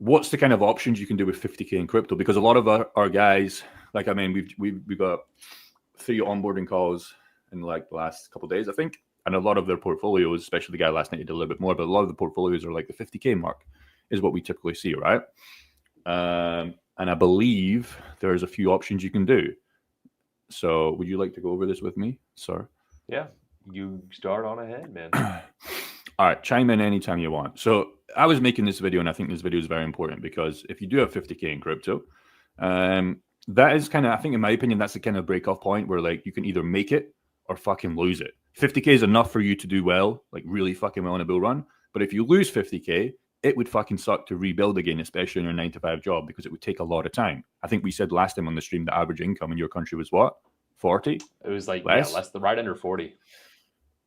what's the kind of options you can do with 50K in crypto? Because a lot of our guys, like, I mean, we've got 3 onboarding calls in like the last couple of days, I think. And a lot of their portfolios, especially the guy last night, he did a little bit more, but a lot of the portfolios are like the 50K mark is what we typically see, right? And I believe there's a few options you can do. So would you like to go over this with me, sir? Yeah, you start on ahead, man. All right, chime in anytime you want. So I was making this video, and I think this video is very important because if you do have 50K in crypto, that is kind of, I think in my opinion, that's the kind of break-off point where like you can either make it or fucking lose it. 50K is enough for you to do well, like really fucking well in a bull run. But if you lose 50K, it would fucking suck to rebuild again, especially in your 9-to-5 job, because it would take a lot of time. I think we said last time on the stream the average income in your country was what? 40? It was like, less? Yeah, less than right under 40.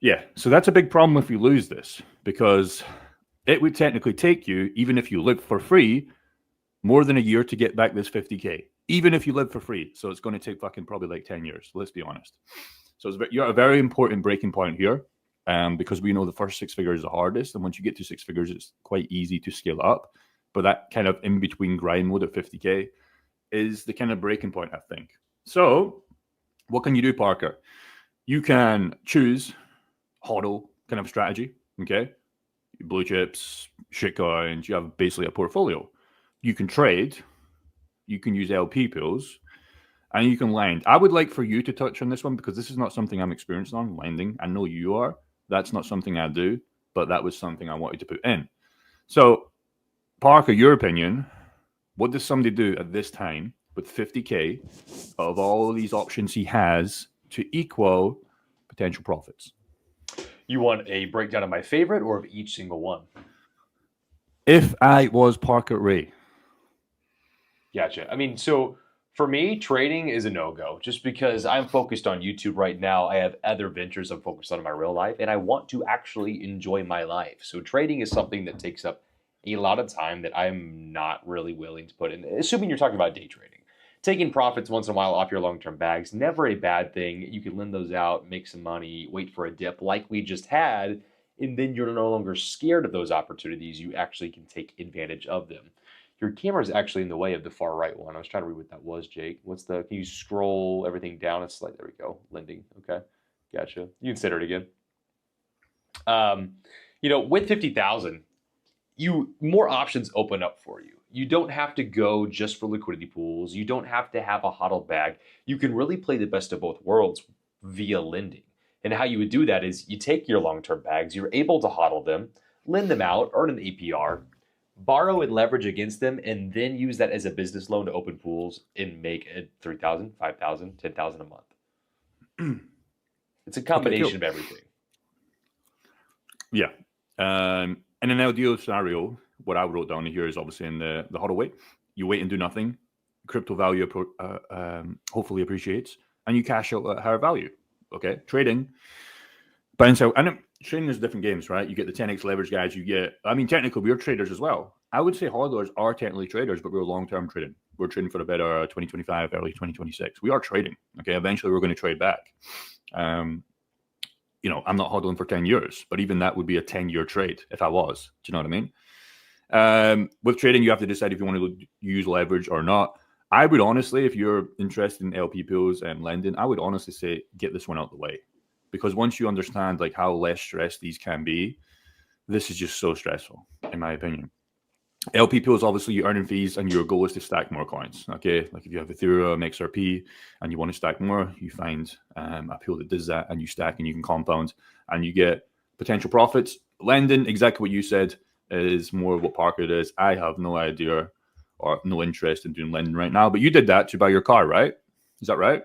Yeah, so that's a big problem if you lose this, because it would technically take you, even if you live for free, more than a year to get back this 50K, even if you live for free. So it's going to take fucking probably like 10 years, let's be honest. So you're a very important breaking point here, because we know the first 6 figures is the hardest. And once you get to 6 figures, it's quite easy to scale up. But that kind of in-between grind mode at 50K is the kind of breaking point, I think. So what can you do, Parker? You can choose HODL kind of strategy, okay? Blue chips, shitcoins, you have basically a portfolio. You can trade, you can use LP pools, and you can lend. I would like for you to touch on this one because this is not something I'm experienced on, lending. I know you are. That's not something I do, but that was something I wanted to put in. So, Parker, your opinion, what does somebody do at this time with 50K of all of these options he has to equal potential profits? You want a breakdown of my favorite or of each single one? If I was Parker Ray. Gotcha. I mean, so for me, trading is a no-go just because I'm focused on YouTube right now. I have other ventures I'm focused on in my real life, and I want to actually enjoy my life. So trading is something that takes up a lot of time that I'm not really willing to put in, assuming you're talking about day trading. Taking profits once in a while off your long-term bags, never a bad thing. You can lend those out, make some money, wait for a dip like we just had, and then you're no longer scared of those opportunities. You actually can take advantage of them. Your camera is actually in the way of the far right one. I was trying to read what that was, Jake. Can you scroll everything down? It's like, there we go, lending, okay. Gotcha. You can center it again. With 50,000, more options open up for you. You don't have to go just for liquidity pools. You don't have to have a HODL bag. You can really play the best of both worlds via lending. And how you would do that is you take your long-term bags, you're able to HODL them, lend them out, earn an APR, borrow and leverage against them, and then use that as a business loan to open pools and make it $3,000, $5,000, $10,000 a month. It's a combination of everything. Yeah. In an ideal scenario, what I wrote down here is obviously in the HODL way. You wait and do nothing. Crypto value hopefully appreciates, and you cash out at higher value. Okay, trading, bounce out, and trading is different games, right? You get the 10x leverage guys. Technically we're traders as well. I would say hodlers are technically traders, but we're long-term trading. We're trading for a better 2025, early 2026. We are trading. Okay, eventually we're going to trade back. I'm not hodling for 10 years, but even that would be a 10-year trade if I was. Do you know what I mean? With trading, you have to decide if you want to use leverage or not. I would honestly, if you're interested in LP pools and lending, I would honestly say get this one out the way, because once you understand like how less stressed these can be, this is just so stressful, in my opinion. LP pools, obviously, you earning fees, and your goal is to stack more coins. Okay, like if you have Ethereum, XRP, and you want to stack more, you find a pool that does that, and you stack, and you can compound, and you get potential profits. Lending, exactly what you said, is more what Parker does. I have no idea or no interest in doing lending right now, but you did that to buy your car, right? Is that right?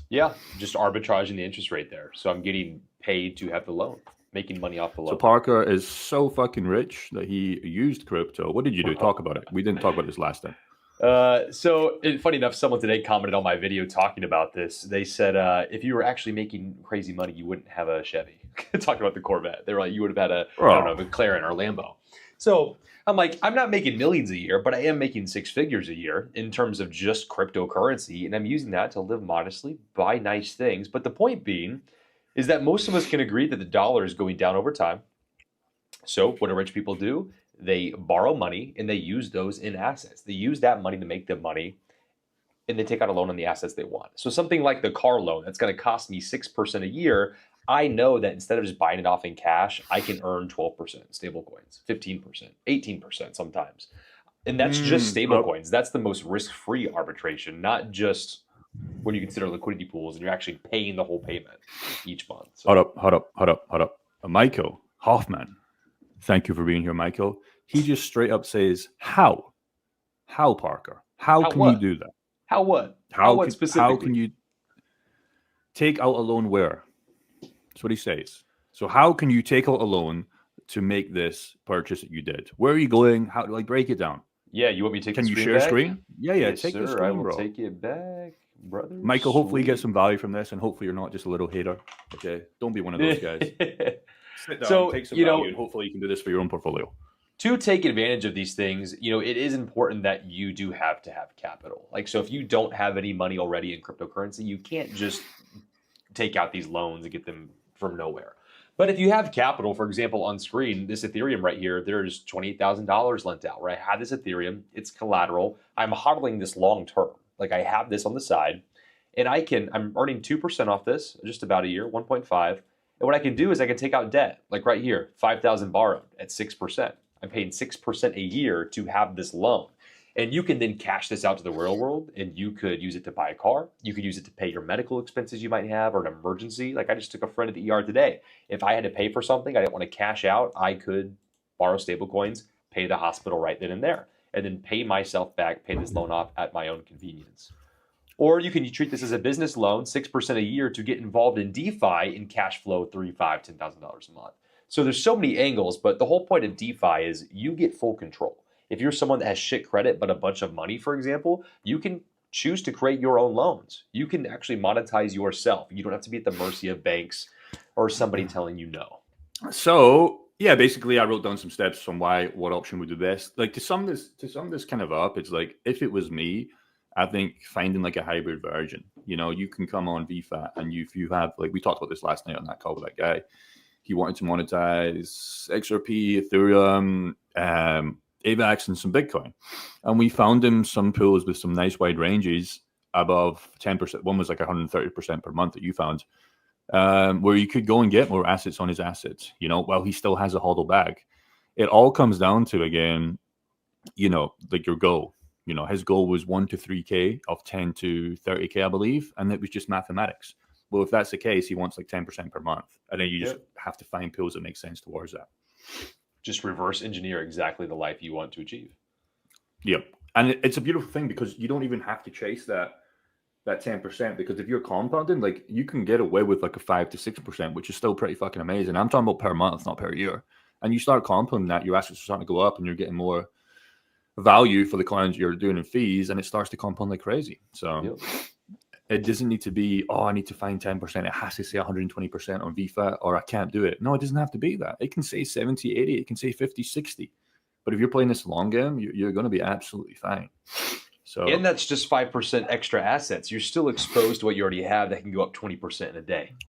Yeah, just arbitraging the interest rate there. So I'm getting paid to have the loan, making money off the loan. So Parker is so fucking rich that he used crypto. What did you do? Talk about it. We didn't talk about this last time. Funny enough, someone today commented on my video talking about this. They said, if you were actually making crazy money, you wouldn't have a Chevy. Talking about the Corvette. They were like, you would have had a McLaren or Lambo. So I'm like, I'm not making millions a year, but I am making 6 figures a year in terms of just cryptocurrency. And I'm using that to live modestly, buy nice things. But the point being is that most of us can agree that the dollar is going down over time. So what do rich people do? They borrow money and they use those in assets. They use that money to make them money, and they take out a loan on the assets they want. So something like the car loan that's going to cost me 6% a year, I know that instead of just buying it off in cash, I can earn 12% stable coins, 15%, 18% sometimes. And that's just stable coins. That's the most risk-free arbitration, not just when you consider liquidity pools and you're actually paying the whole payment each month. So. Hold up. Michael Hoffman, thank you for being here, Michael. He just straight up says, how, Parker? How can you do that? How what? How what specifically? How can you take out a loan where? That's what he says. So how can you take out a loan to make this purchase that you did? Where are you going? How do I break it down? Yeah, you want me to take Can the you screen share back? screen? Yeah, Yes, take the sir, screen, I will bro. take it back, brother. Michael, hopefully you get some value from this, and hopefully you're not just a little hater. Okay, don't be one of those guys. Sit down, So, take some value, and hopefully you can do this for your own portfolio. To take advantage of these things, it is important that you do have to have capital. Like, so if you don't have any money already in cryptocurrency, you can't just take out these loans and get them from nowhere. But if you have capital, for example, on screen, this Ethereum right here, there's $28,000 lent out, right? I have this Ethereum, it's collateral. I'm hodling this long term. Like, I have this on the side, and I'm earning 2% off this, just about a year, 1.5. And what I can do is I can take out debt, like right here, 5,000 borrowed at 6%. I'm paying 6% a year to have this loan. And you can then cash this out to the real world, and you could use it to buy a car. You could use it to pay your medical expenses you might have, or an emergency. Like, I just took a friend to the ER today. If I had to pay for something, I didn't want to cash out, I could borrow stable coins, pay the hospital right then and there, and then pay myself back, pay this loan off at my own convenience. Or you can treat this as a business loan, 6% a year, to get involved in DeFi and cash flow $3,000, $5,000, $10,000 a month. So there's so many angles, but the whole point of DeFi is you get full control. If you're someone that has shit credit but a bunch of money, for example, you can choose to create your own loans. You can actually monetize yourself. You don't have to be at the mercy of banks or somebody telling you no. So yeah, basically I wrote down some steps on what option would do best. Like, to sum this kind of up, it's like, if it was me, I think finding like a hybrid version. You can come on VFAT, and if you have, like, we talked about this last night on that call with that guy. He wanted to monetize XRP, Ethereum, AVAX, and some Bitcoin. And we found him some pools with some nice wide ranges above 10%. One was like 130% per month that you found, where you could go and get more assets on his assets, while he still has a hodl bag. It all comes down to, again, like your goal. His goal was 1 to 3K of 10 to 30K, I believe. And it was just mathematics. Well, if that's the case, he wants like 10% per month. And then you just have to find pools that make sense towards that. Just reverse engineer exactly the life you want to achieve. Yep. And it's a beautiful thing, because you don't even have to chase that 10%, because if you're compounding, like, you can get away with like a 5 to 6%, which is still pretty fucking amazing. I'm talking about per month, not per year. And you start compounding that, your assets are starting to go up, and you're getting more value for the clients you're doing in fees, and it starts to compound like crazy. So it doesn't need to be, I need to find 10%. It has to say 120% on VFA, or I can't do it. No, it doesn't have to be that. It can say 70, 80. It can say 50, 60. But if you're playing this long game, you're going to be absolutely fine. So, and that's just 5% extra assets. You're still exposed to what you already have that can go up 20% in a day.